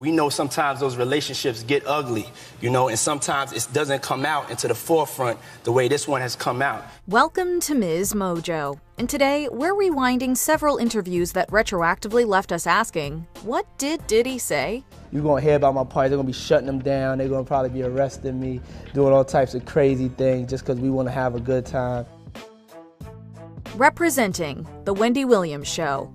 We know sometimes those relationships get ugly, and sometimes it doesn't come out into the forefront the way this one has come out. Welcome to Ms. Mojo. And today, we're rewinding several interviews that retroactively left us asking, what did Diddy say? You're going to hear about my party. They're going to be shutting them down. They're going to probably be arresting me, doing all types of crazy things just because we want to have a good time. Representing The Wendy Williams Show.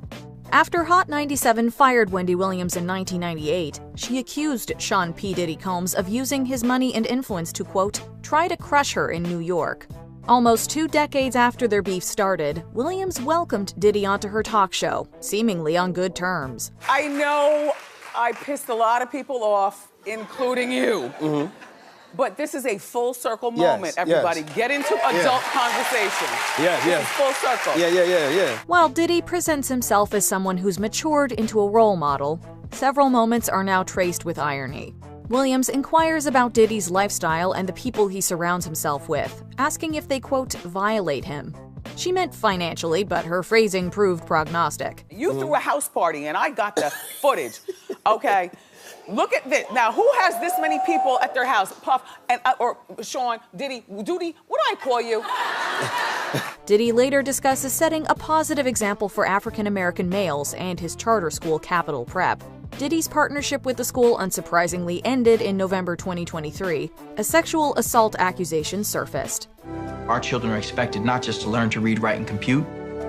After Hot 97 fired Wendy Williams in 1998, she accused Sean P. Diddy Combs of using his money and influence to, quote, try to crush her in New York. Almost 2 decades after their beef started, Williams welcomed Diddy onto her talk show, seemingly on good terms. I know I pissed a lot of people off, including you. Mm-hmm. But this is a full circle moment, everybody. Yes. Get into adult conversation. This is full circle. Yeah. While Diddy presents himself as someone who's matured into a role model, several moments are now traced with irony. Williams inquires about Diddy's lifestyle and the people he surrounds himself with, asking if they, quote, violate him. She meant financially, but her phrasing proved prognostic. You threw a house party and I got the footage, okay? Look at this. Now, who has this many people at their house? Puff, and or Sean, Diddy, Doody, what do I call you? Diddy later discusses setting a positive example for African-American males and his charter school, Capital Prep. Diddy's partnership with the school unsurprisingly ended in November 2023. A sexual assault accusation surfaced. Our children are expected not just to learn to read, write, and compute,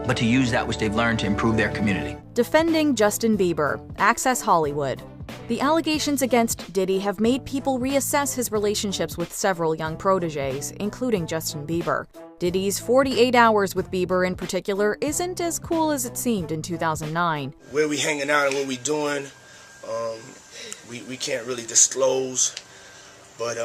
but to use that which they've learned to improve their community. Defending Justin Bieber, Access Hollywood. The allegations against Diddy have made people reassess his relationships with several young proteges, including Justin Bieber. Diddy's 48 hours with Bieber in particular isn't as cool as it seemed in 2009. Where we hanging out and what we doing, we can't really disclose, but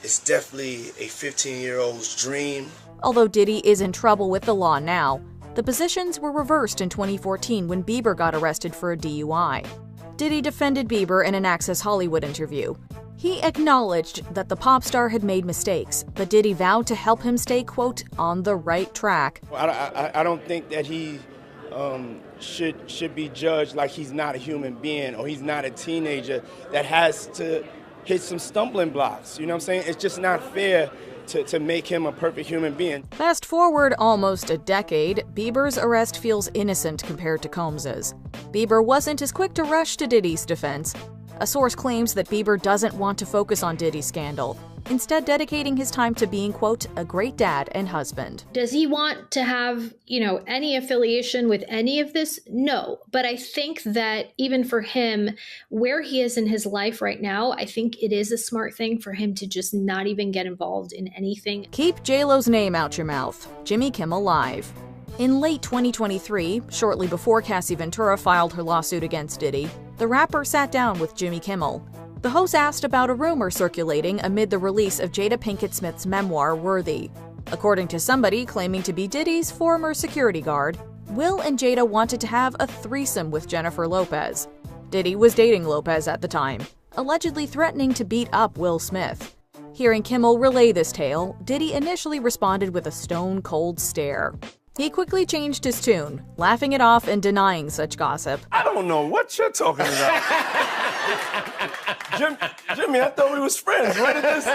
it's definitely a 15-year-old's dream. Although Diddy is in trouble with the law now, the positions were reversed in 2014 when Bieber got arrested for a DUI. Diddy defended Bieber in an Access Hollywood interview. He acknowledged that the pop star had made mistakes, but Diddy vowed to help him stay, quote, on the right track. I don't think that he should be judged like he's not a human being or he's not a teenager that has to hit some stumbling blocks. You know what I'm saying? It's just not fair to make him a perfect human being. Fast forward almost a decade, Bieber's arrest feels innocent compared to Combs's. Bieber wasn't as quick to rush to Diddy's defense. A source claims that Bieber doesn't want to focus on Diddy's scandal, instead dedicating his time to being, quote, a great dad and husband. Does he want to have, any affiliation with any of this? No. But I think that even for him, where he is in his life right now, I think it is a smart thing for him to just not even get involved in anything. Keep J-Lo's name out your mouth. Jimmy Kimmel Live. In late 2023, shortly before Cassie Ventura filed her lawsuit against Diddy, the rapper sat down with Jimmy Kimmel. The host asked about a rumor circulating amid the release of Jada Pinkett Smith's memoir, Worthy. According to somebody claiming to be Diddy's former security guard, Will and Jada wanted to have a threesome with Jennifer Lopez. Diddy was dating Lopez at the time, allegedly threatening to beat up Will Smith. Hearing Kimmel relay this tale, Diddy initially responded with a stone-cold stare. He quickly changed his tune, laughing it off and denying such gossip. I don't know what you're talking about. Jimmy, I thought we was friends. What is this?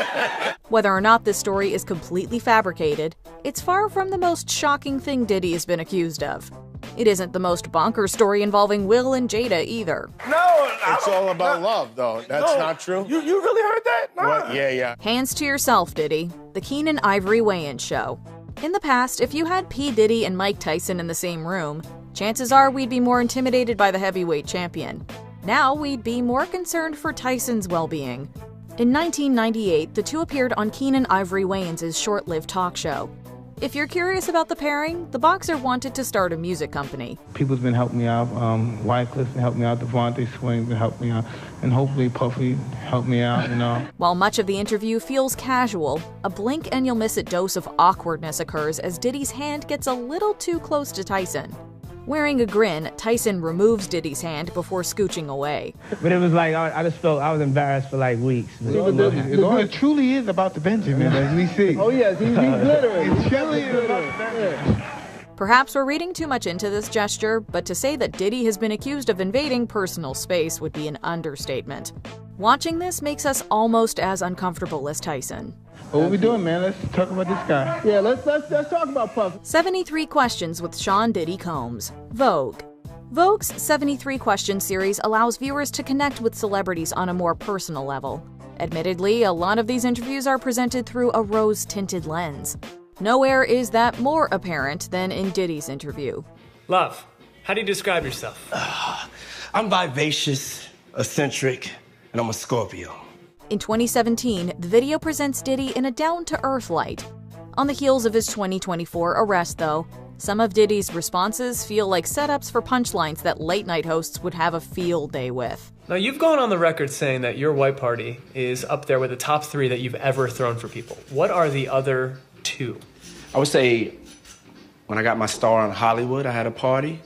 Whether or not this story is completely fabricated, it's far from the most shocking thing Diddy has been accused of. It isn't the most bonkers story involving Will and Jada either. No, it's all about love, though. That's not true. You really heard that? No. What? Yeah. Hands to yourself, Diddy. The Keenan Ivory Weigh-In Show. In the past, if you had P. Diddy and Mike Tyson in the same room, chances are we'd be more intimidated by the heavyweight champion. Now we'd be more concerned for Tyson's well-being. In 1998, the two appeared on Keenan Ivory Wayans' short-lived talk show. If you're curious about the pairing, the boxer wanted to start a music company. People's been helping me out. Wycliffe helped me out. Devontae Swing helped me out. And hopefully Puffy helped me out, While much of the interview feels casual, a blink and you'll miss it dose of awkwardness occurs as Diddy's hand gets a little too close to Tyson. Wearing a grin, Tyson removes Diddy's hand before scooching away. But it was like, I just felt I was embarrassed for like weeks. It truly is about the Benjamin, as we see. Oh, yes, he's glittering. It truly is about the Benjamin. Perhaps we're reading too much into this gesture, but to say that Diddy has been accused of invading personal space would be an understatement. Watching this makes us almost as uncomfortable as Tyson. What we doing, man? Let's talk about this guy. Yeah, let's talk about Puff. 73 Questions with Sean Diddy Combs. Vogue. Vogue's 73 Questions series allows viewers to connect with celebrities on a more personal level. Admittedly, a lot of these interviews are presented through a rose-tinted lens. Nowhere is that more apparent than in Diddy's interview. Love, how do you describe yourself? I'm vivacious, eccentric, and I'm a Scorpio. In 2017, the video presents Diddy in a down-to-earth light. On the heels of his 2024 arrest, though, some of Diddy's responses feel like setups for punchlines that late-night hosts would have a field day with. Now, you've gone on the record saying that your white party is up there with the top 3 that you've ever thrown for people. What are the other 2? I would say when I got my star on Hollywood, I had a party.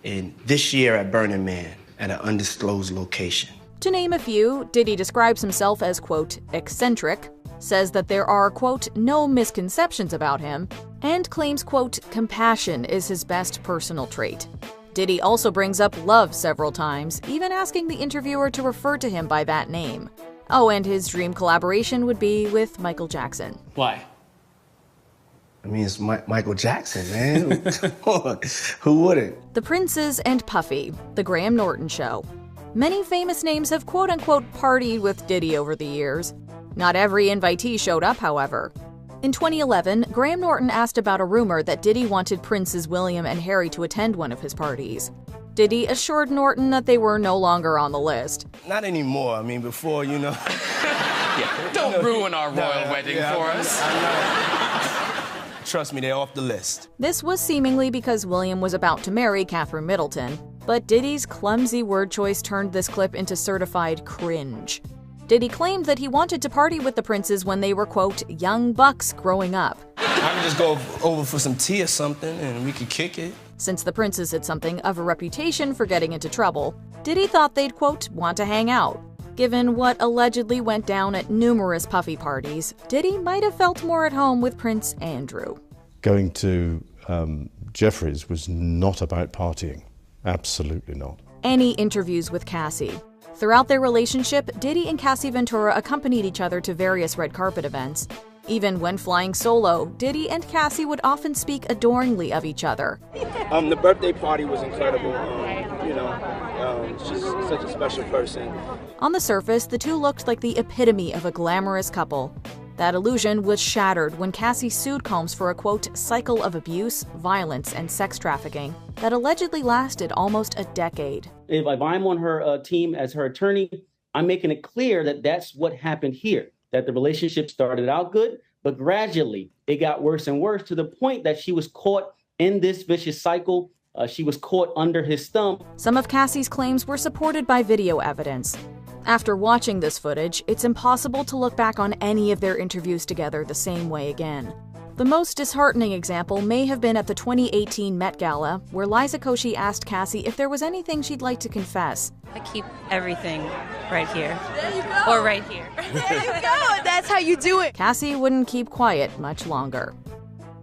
And this year at Burning Man at an undisclosed location. To name a few, Diddy describes himself as, quote, eccentric, says that there are, quote, no misconceptions about him, and claims, quote, compassion is his best personal trait. Diddy also brings up love several times, even asking the interviewer to refer to him by that name. Oh, and his dream collaboration would be with Michael Jackson. Why? I mean, it's Michael Jackson, man. Come on. Who wouldn't? The Princes and Puffy, The Graham Norton Show. Many famous names have quote-unquote partied with Diddy over the years. Not every invitee showed up, however. In 2011, Graham Norton asked about a rumor that Diddy wanted Princes William and Harry to attend one of his parties. Diddy assured Norton that they were no longer on the list. Not anymore. I mean, before, you know. Don't ruin our royal wedding for us. Trust me, they're off the list. This was seemingly because William was about to marry Catherine Middleton, but Diddy's clumsy word choice turned this clip into certified cringe. Diddy claimed that he wanted to party with the princes when they were, quote, young bucks growing up. I can just go over for some tea or something and we could kick it. Since the princes had something of a reputation for getting into trouble, Diddy thought they'd, quote, want to hang out. Given what allegedly went down at numerous Puffy parties, Diddy might have felt more at home with Prince Andrew. Going to Jeffries was not about partying. Absolutely not. Any interviews with Cassie. Throughout their relationship, Diddy and Cassie Ventura accompanied each other to various red carpet events. Even when flying solo, Diddy and Cassie would often speak adoringly of each other. The birthday party was incredible. She's such a special person. On the surface, the two looked like the epitome of a glamorous couple. That illusion was shattered when Cassie sued Combs for a, quote, cycle of abuse, violence, and sex trafficking that allegedly lasted almost a decade. If I'm on her team as her attorney, I'm making it clear that that's what happened here, that the relationship started out good, but gradually it got worse and worse to the point that she was caught in this vicious cycle. She was caught under his thumb. Some of Cassie's claims were supported by video evidence. After watching this footage, it's impossible to look back on any of their interviews together the same way again. The most disheartening example may have been at the 2018 Met Gala, where Liza Koshy asked Cassie if there was anything she'd like to confess. I keep everything right here. There you go. Or right here. There you go. That's how you do it. Cassie wouldn't keep quiet much longer.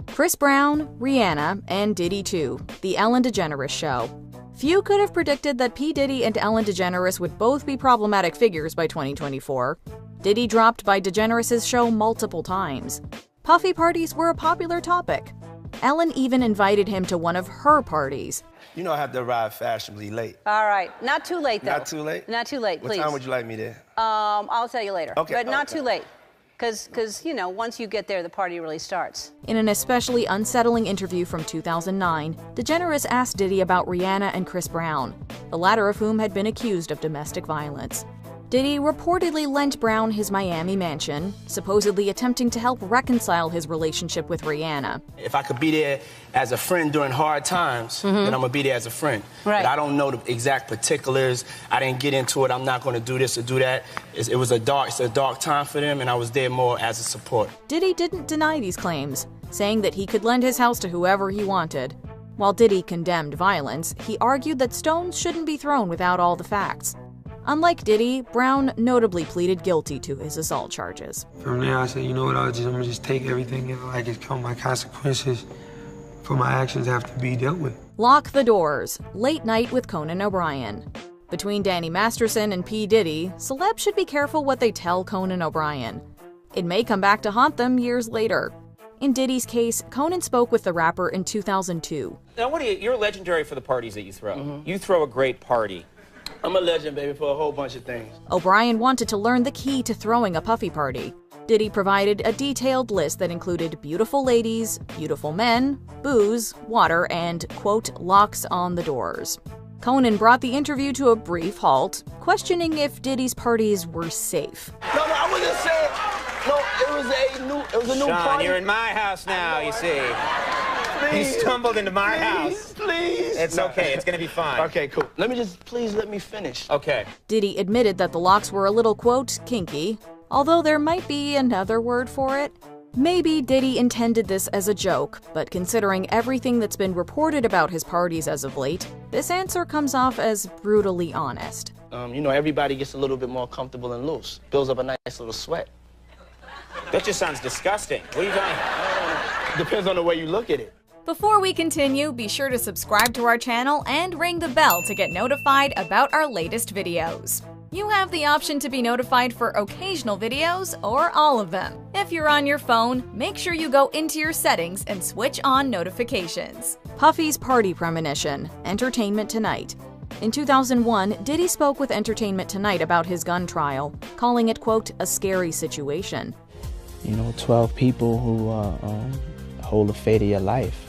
Chris Brown, Rihanna, and Diddy too, The Ellen DeGeneres Show. Few could have predicted that P. Diddy and Ellen DeGeneres would both be problematic figures by 2024. Diddy dropped by DeGeneres' show multiple times. Puffy parties were a popular topic. Ellen even invited him to one of her parties. You know I have to arrive fashionably late. All right. Not too late, though. Not too late? Not too late, please. What time would you like me there? I'll tell you later. Okay. But not too late. Because, once you get there, the party really starts. In an especially unsettling interview from 2009, DeGeneres asked Diddy about Rihanna and Chris Brown, the latter of whom had been accused of domestic violence. Diddy reportedly lent Brown his Miami mansion, supposedly attempting to help reconcile his relationship with Rihanna. If I could be there as a friend during hard times, then I'm going to be there as a friend. Right. But I don't know the exact particulars. I didn't get into it. I'm not going to do this or do that. It's a dark time for them, and I was there more as a support. Diddy didn't deny these claims, saying that he could lend his house to whoever he wanted. While Diddy condemned violence, he argued that stones shouldn't be thrown without all the facts. Unlike Diddy, Brown notably pleaded guilty to his assault charges. From there, I said, you know what, I'm gonna just take everything and it's come my consequences for my actions have to be dealt with. Lock the Doors, Late Night with Conan O'Brien. Between Danny Masterson and P. Diddy, celebs should be careful what they tell Conan O'Brien. It may come back to haunt them years later. In Diddy's case, Conan spoke with the rapper in 2002. Now, you're legendary for the parties that you throw. You throw a great party. I'm a legend, baby, for a whole bunch of things. O'Brien wanted to learn the key to throwing a puffy party. Diddy provided a detailed list that included beautiful ladies, beautiful men, booze, water, and, quote, locks on the doors. Conan brought the interview to a brief halt, questioning if Diddy's parties were safe. No, I wasn't saying. No, it was a new Sean, party. you're in my house now, you see. Please, you stumbled into my house. Please. It's okay, it's gonna be fine. Okay, cool. Please let me finish. Okay. Diddy admitted that the locks were a little, quote, kinky, although there might be another word for it. Maybe Diddy intended this as a joke, but considering everything that's been reported about his parties as of late, this answer comes off as brutally honest. Everybody gets a little bit more comfortable and loose. Builds up a nice little sweat. That just sounds disgusting. What are you doing? Depends on the way you look at it. Before we continue, be sure to subscribe to our channel and ring the bell to get notified about our latest videos. You have the option to be notified for occasional videos or all of them. If you're on your phone, make sure you go into your settings and switch on notifications. Puffy's Party Premonition, Entertainment Tonight. In 2001, Diddy spoke with Entertainment Tonight about his gun trial, calling it, quote, a scary situation. 12 people who hold the fate of your life.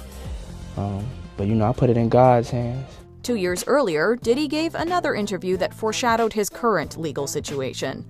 But I put it in God's hands. 2 years earlier, Diddy gave another interview that foreshadowed his current legal situation.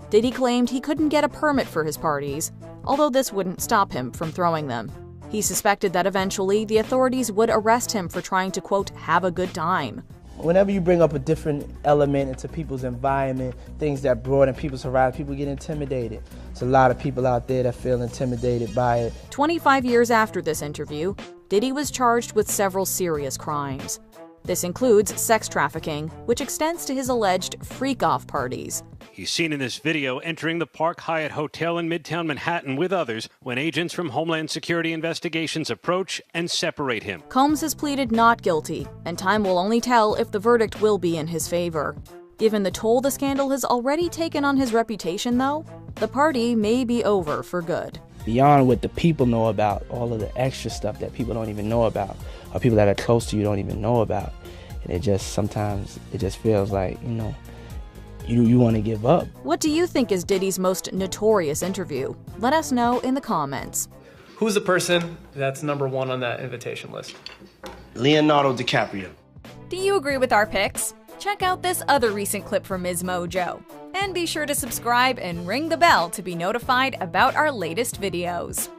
Diddy claimed he couldn't get a permit for his parties, although this wouldn't stop him from throwing them. He suspected that eventually the authorities would arrest him for trying to, quote, have a good time. Whenever you bring up a different element into people's environment, things that broaden people's horizon, people get intimidated. There's a lot of people out there that feel intimidated by it. 25 years after this interview, Diddy was charged with several serious crimes. This includes sex trafficking, which extends to his alleged freak-off parties. He's seen in this video entering the Park Hyatt Hotel in Midtown Manhattan with others when agents from Homeland Security Investigations approach and separate him. Combs has pleaded not guilty, and time will only tell if the verdict will be in his favor. Given the toll the scandal has already taken on his reputation, though, the party may be over for good. Beyond what the people know about, all of the extra stuff that people don't even know about, or people that are close to you don't even know about. And sometimes it just feels like, you want to give up. What do you think is Diddy's most notorious interview? Let us know in the comments. Who's the person that's #1 on that invitation list? Leonardo DiCaprio. Do you agree with our picks? Check out this other recent clip from Ms. Mojo. And be sure to subscribe and ring the bell to be notified about our latest videos.